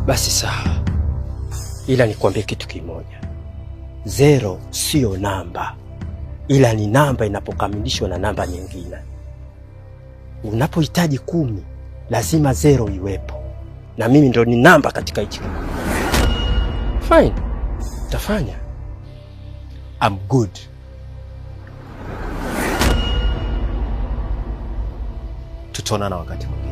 Basi sawa, ila nikwambie kitu kimoja. 0 sio namba, ila ni namba inapokamilishwa na namba nyingine. Unapohitaji 10 lazima 0 iwepo, na mimi ndo ni namba katika hichi. Fine, tafanya. I'm good. Tutaonana wakati mwingine.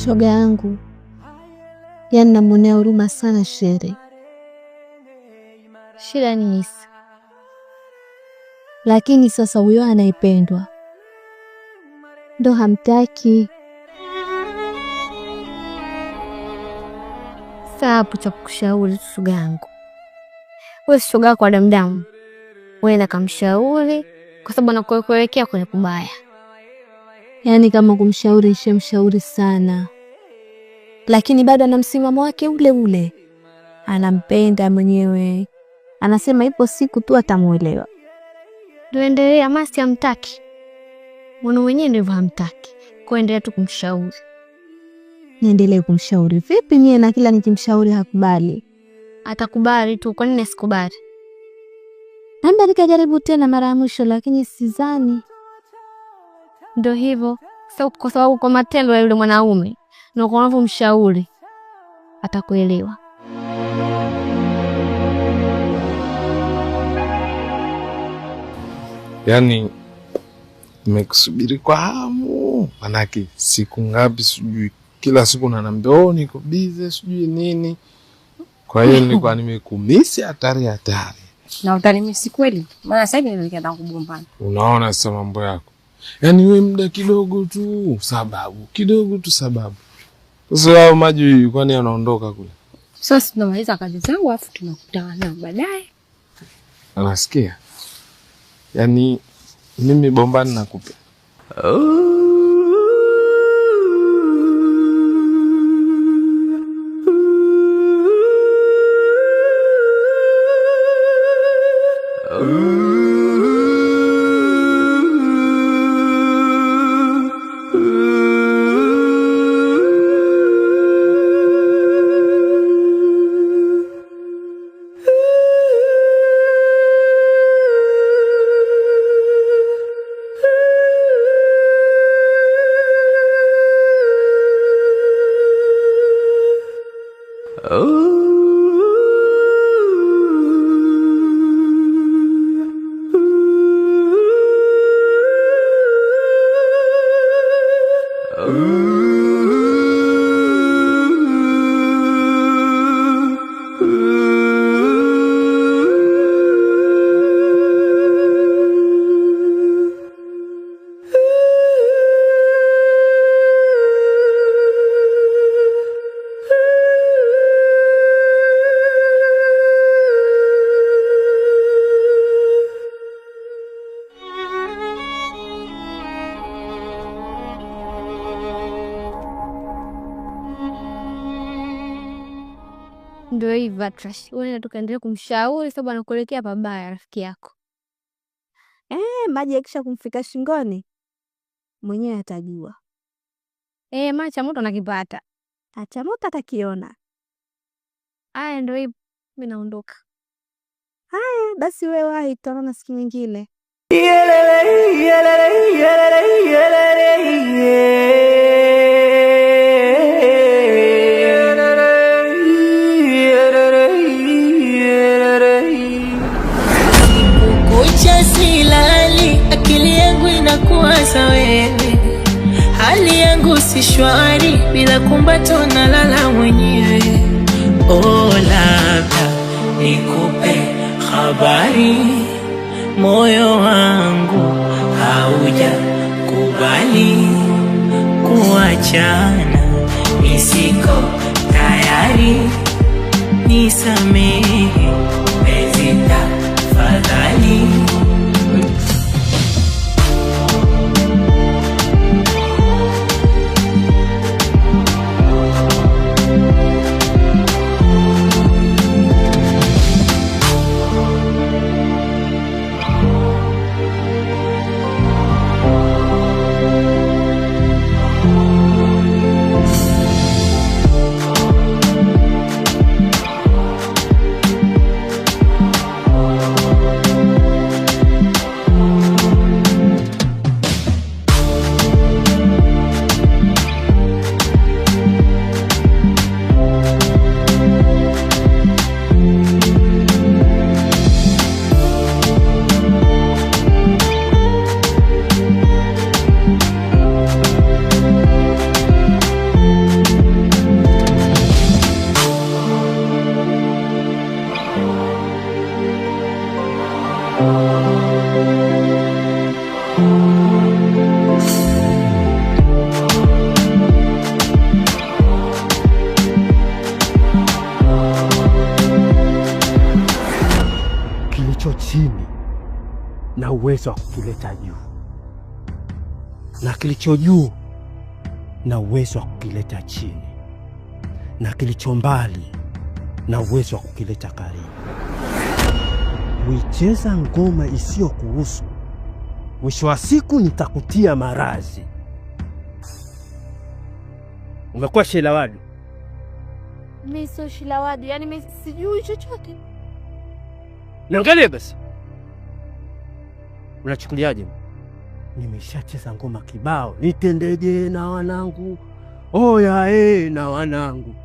Shoga yangu, yaani namuonea huruma sana Shere. Shida ni nisi. Lakini sasa huyo anaipendwa ndo hamtaki. Sapo cha kukushauri shoga yangu. Wewe shoga kwa damdamu. Wewe na kamshauri kwa sababu anakuelekea kwenye kubaya. Yaani kama kumshauri nishamshauri sana, lakini bado ana msimamo wake ule ule. Anampenda mwenyewe, anasema ipo siku tu atamuelewa. Ndio endelea, masi hamtaki. Mwana mwenyewe ndivyo hamtaki. Kuendelea tu kumshauri. Niendelee kumshauri vipi mie na kila nikimshauri hakubali? Atakubali tu, kwa nini asikubali? Namba nikajaribu tena mara ya mwisho lakini sidhani. Ndio hivyo. Sasa kwa sababu kwa matendo ya yule mwanaume na unavyomshauri atakuelewa. Yaani nimekusubiri kwa hamu. Manake siku ngapi sijui, kila siku unaniambia niko busy sijui nini. Kwa hiyo nilikuwa nimekumisi hatari. Na utanimisi kweli? Maana sasa hivi nilikuwa kugombana. Unaona sasa mambo yako. Yaani wewe muda kidogo tu sababu, kidogo tu sababu. Sasa wao maji kwani anaondoka kule. Sasa tunamaliza kazi zangu afu tunakutana baadaye. Anasikia? Yaani mimi bombani nakupa. Ndio hivyo Trash. Wewe tukaendelea kumshauri sababu anakuelekea pabaya rafiki yako. Maji yakisha kumfika shingoni mwenyewe atajua. Maji cha moto nakipata. Acha moto atakiona. Haya ndio hivyo. Mimi naondoka. Haya basi wewe wahi, tutaona siku nyingine. Akili yangu inakuwaza wewe, hali yangu si shwari, bila kumbato na lala mwenyewe. Labda nikupe habari, moyo wangu hauja kubali kuachana, nisiko tayari, nisamehe penzi tafadhali. uwezo wa kukileta juu, na kilicho juu na uwezo wa kukileta chini, na kilicho mbali na uwezo wa kukileta karibu. Uicheza ngoma isiyo kuhusu, mwisho wa siku nitakutia maradhi. Umekuwa Shilawadu. Mimi sio Shilawadu, yani mimi sijui chochote. Niangalie basi. Unachukuliaje? Nimeshacheza ngoma kibao. Nitendeje na wanangu, oya na wanangu,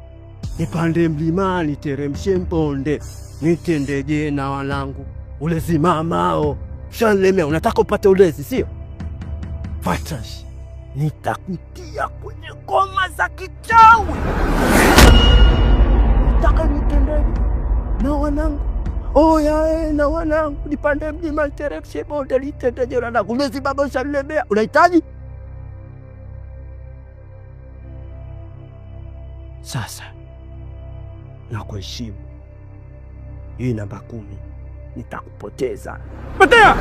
nipande mlimani teremshe mponde, nitendeje na wanangu, ulezi mamao shanlemea. Unataka upate ulezi, sio? Fatash, nitakutia kwenye ngoma za kichawi. Nataka nitendeje na wanangu, oya na wanangu, nipande mlima teremshe mponde, nitendeje na wanangu, ulezi mamao shanlemea. Unahitaji? Sasa na kuheshimu, hii namba 10 nitakupoteza. Potea!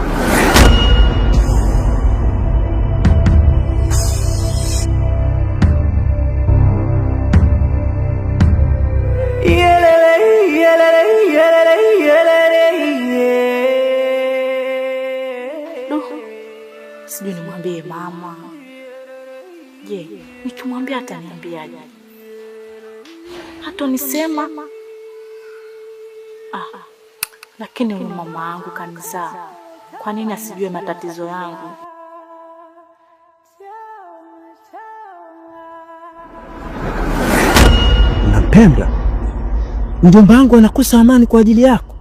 Sijui nimwambie mama. Je, nikimwambia ataniambiaje? Hatonisema. Lakini huyu mama yangu kanizaa, kwa nini asijue matatizo yangu? Unampenda? Mjomba wangu anakosa amani kwa ajili yako.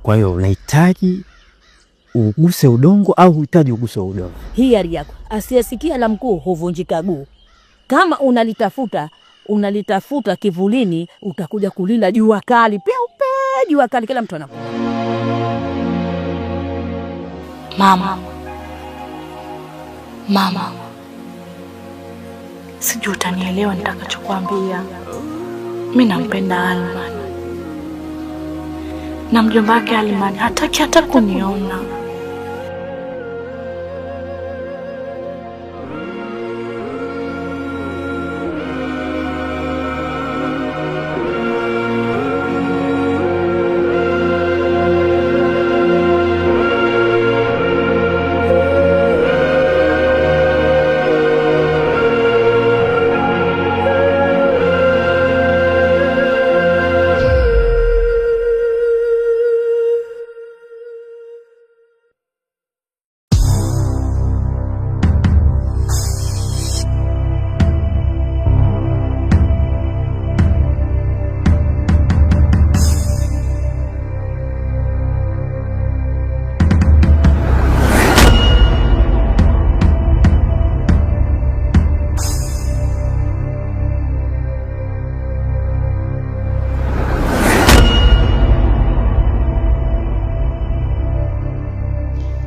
Kwa hiyo unahitaji uguse udongo au uhitaji uguse udongo? Hii hali yako, asiyesikia la mkuu huvunjika guu. Kama unalitafuta kivulini, utakuja kulila jua kali. Peupe jua kali, kila mtu anakuwa. Mama. Sijui utanielewa nitakachokuambia. Mimi nampenda Alman. Na mjomba wake Alman hataki hata kuniona.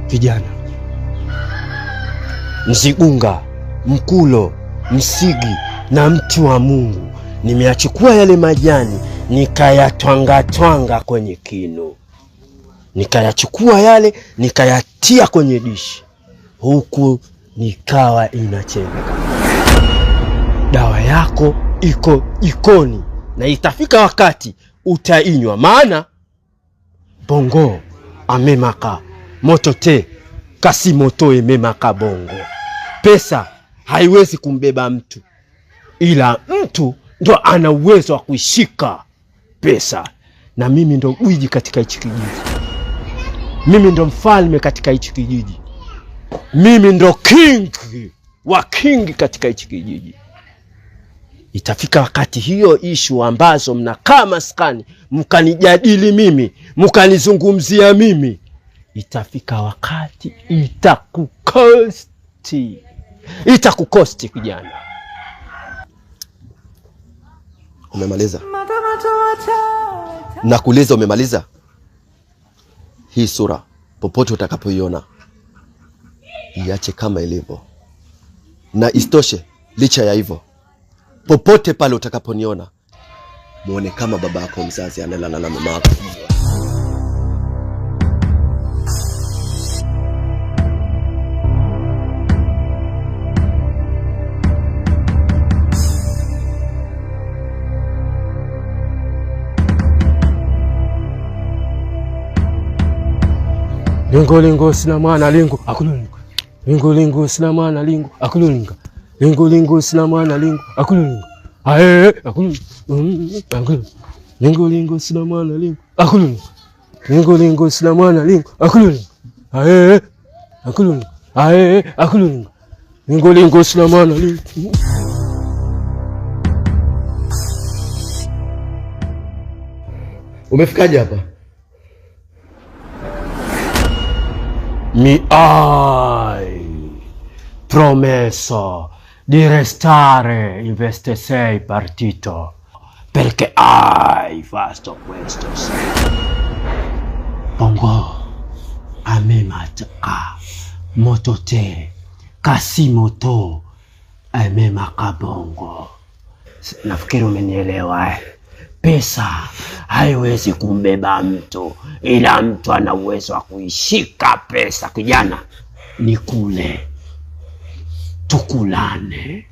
Kijana, Mzigunga, Mkulo, Msigi na mti wa Mungu, nimeachukua yale majani nikayatwanga kwenye kinu, nikayachukua yale nikayatia kwenye dishi, huku nikawa inachemka. Dawa yako iko jikoni na itafika wakati utainywa, maana bongo amemaka moto te kasi moto ememaka bongo. Pesa haiwezi kumbeba mtu, ila mtu ndo ana uwezo wa kuishika pesa. Na mimi ndo gwiji katika hichi kijiji, mimi ndo mfalme katika hichi kijiji, mimi ndo king wa king katika hichi kijiji. Itafika wakati hiyo ishu ambazo mnakaa maskani mkanijadili mimi, mkanizungumzia mimi, itafika wakati itakukosti kijana. Umemaliza? Nakuuliza, umemaliza? Hii sura popote utakapoiona iache kama ilivyo, na istoshe licha ya hivyo, popote pale utakaponiona muone kama baba yako mzazi analala na mama yako. lingo sina mwana lingo akululinga. Lingo sina mwana lingo akululinga. Lingo sina mwana lingo akululinga. Ae akululinga. Lingo sina mwana lingo akululinga. Lingo sina mwana lingo akululinga. Ae akululinga. Ae akululinga. Lingo sina mwana lingo. Umefikaje hapa? Mi hai promesso di restare in veste 6 partito perché hai fatto questo. Bongo a me mataka moto te kasi moto a me makabongo. Nafikiri umenielewa eh? Pesa haiwezi kumbeba mtu, ila mtu ana uwezo wa kuishika pesa. Kijana, nikule tukulane.